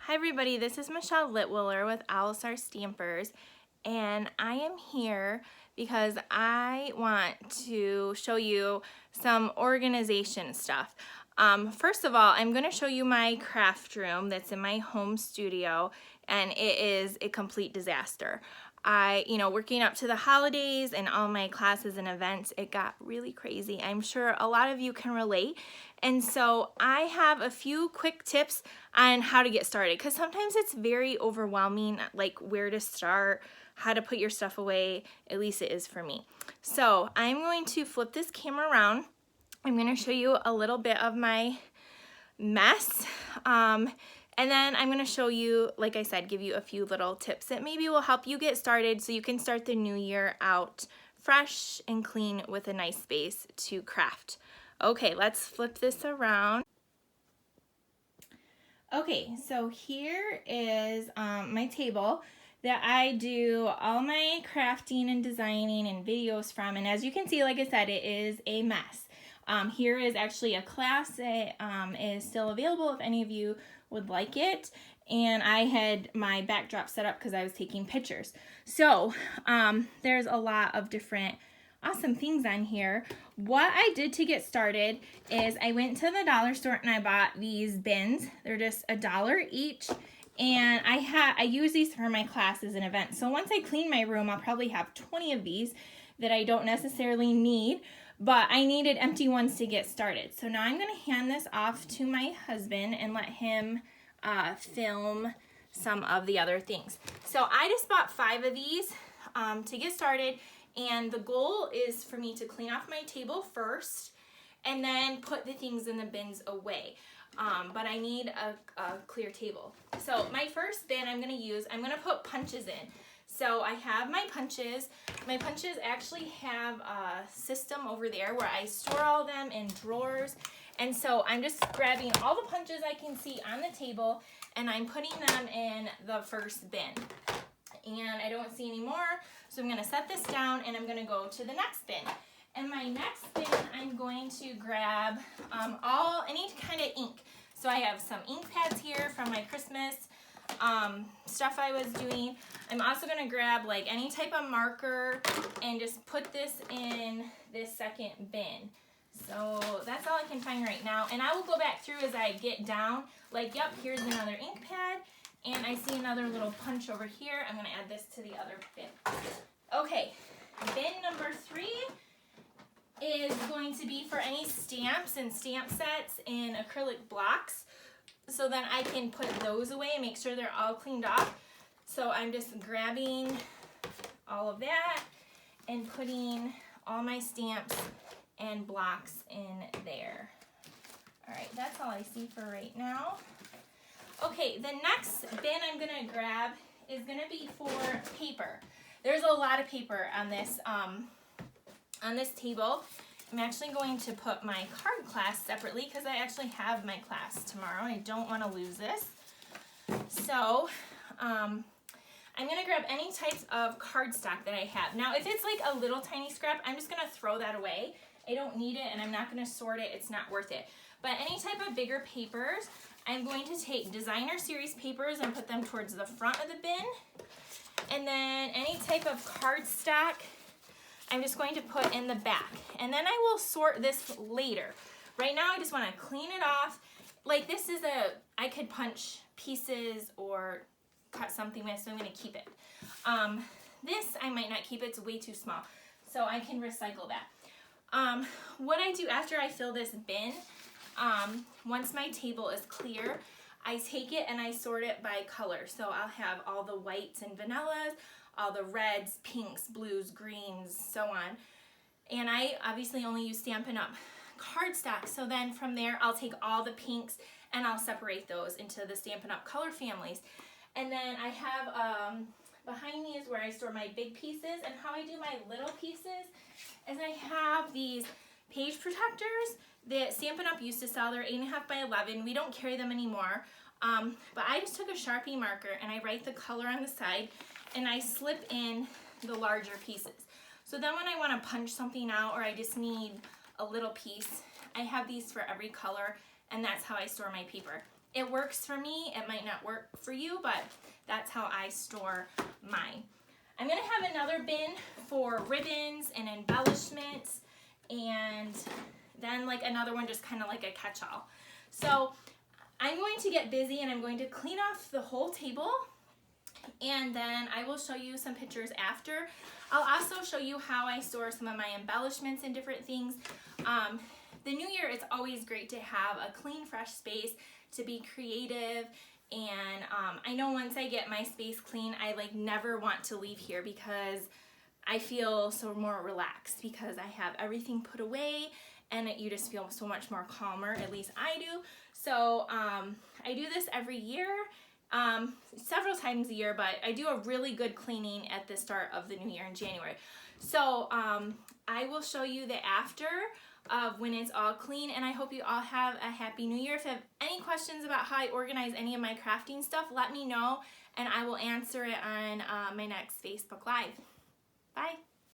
Hi everybody, this is Michelle Litwiller with Alisar Stampers, and I am here because I want to show you some organization stuff. First of all, I'm going to show you my craft room that's in my home studio, and it is a complete disaster. Working up to the holidays and all my classes and events, it got really crazy. I'm sure a lot of you can relate. And so I have a few quick tips on how to get started, because sometimes it's very overwhelming, like where to start, how to put your stuff away. At least it is for me. So I'm going to flip this camera around. I'm going to show you a little bit of my mess. And then I'm going to show you, like I said, give you a few little tips that maybe will help you get started so you can start the new year out fresh and clean with a nice space to craft. Okay, let's flip this around. Okay, so here is my table that I do all my crafting and designing and videos from. And as you can see, like I said, it is a mess. Here is actually a class that is still available if any of you would like it. And I had my backdrop set up because I was taking pictures. So there's a lot of different awesome things on here. What I did to get started is I went to the dollar store and I bought these bins. They're just $1 each. And I use these for my classes and events. So once I clean my room, I'll probably have 20 of these that I don't necessarily need, but I needed empty ones to get started. So now I'm going to hand this off to my husband and let him film some of the other things. So I just bought 5 of these to get started, and the goal is for me to clean off my table first and then put the things in the bins away. But I need a clear table. So my first bin I'm going to put punches in. So I have my punches. My punches actually have a system over there where I store all of them in drawers. And so I'm just grabbing all the punches I can see on the table and I'm putting them in the first bin. And I don't see any more, so I'm going to set this down and I'm going to go to the next bin. And my next bin, I'm going to grab any kind of ink. So I have some ink pads here from my Christmas stuff I was doing. I'm also going to grab like any type of marker and just put this in this second bin. So that's all I can find right now. And I will go back through as I get down. Like, yep, here's another ink pad. And I see another little punch over here. I'm going to add this to the other bin. Okay, bin number 3 is going to be for any stamps and stamp sets in acrylic blocks. So then I can put those away and make sure they're all cleaned off. So I'm just grabbing all of that and putting all my stamps and blocks in there. All right, that's all I see for right now. Okay, the next bin I'm going to grab is going to be for paper. There's a lot of paper on this table. I'm actually going to put my card class separately because I actually have my class tomorrow. I don't want to lose this. So I'm going to grab any types of cardstock that I have. Now, if it's like a little tiny scrap, I'm just going to throw that away. I don't need it and I'm not going to sort it. It's not worth it. But any type of bigger papers, I'm going to take designer series papers and put them towards the front of the bin. And then any type of cardstock, I'm just going to put in the back. And then I will sort this later. Right now I just want to clean it off. Like this is I could punch pieces or cut something with, so I'm going to keep it. This I might not keep, it's way too small. So I can recycle that. What I do after I fill this bin, once my table is clear, I take it and I sort it by color. So I'll have all the whites and vanillas, all the reds, pinks, blues, greens, so on. And I obviously only use Stampin' Up cardstock. So then from there, I'll take all the pinks and I'll separate those into the Stampin' Up color families. And then I have, behind me is where I store my big pieces. And how I do my little pieces is I have these page protectors that Stampin' Up used to sell. They're 8.5 by 11. We don't carry them anymore. But I just took a Sharpie marker and I write the color on the side and I slip in the larger pieces. So then when I want to punch something out or I just need a little piece, I have these for every color, and that's how I store my paper. It works for me. It might not work for you, but that's how I store mine. I'm gonna have another bin for ribbons and embellishments, and then like another one just kind of like a catch-all. So I'm going to get busy and I'm going to clean off the whole table, and then I will show you some pictures after. I'll also show you how I store some of my embellishments and different things. The new year, it's always great to have a clean, fresh space to be creative. And I know once I get my space clean, I like never want to leave here because I feel so more relaxed because I have everything put away, and you just feel so much more calmer, at least I do. So I do this every year, several times a year, but I do a really good cleaning at the start of the new year in January. So I will show you the after of when it's all clean, and I hope you all have a happy new year. If you have any questions about how I organize any of my crafting stuff, let me know and I will answer it on my next Facebook Live. Bye.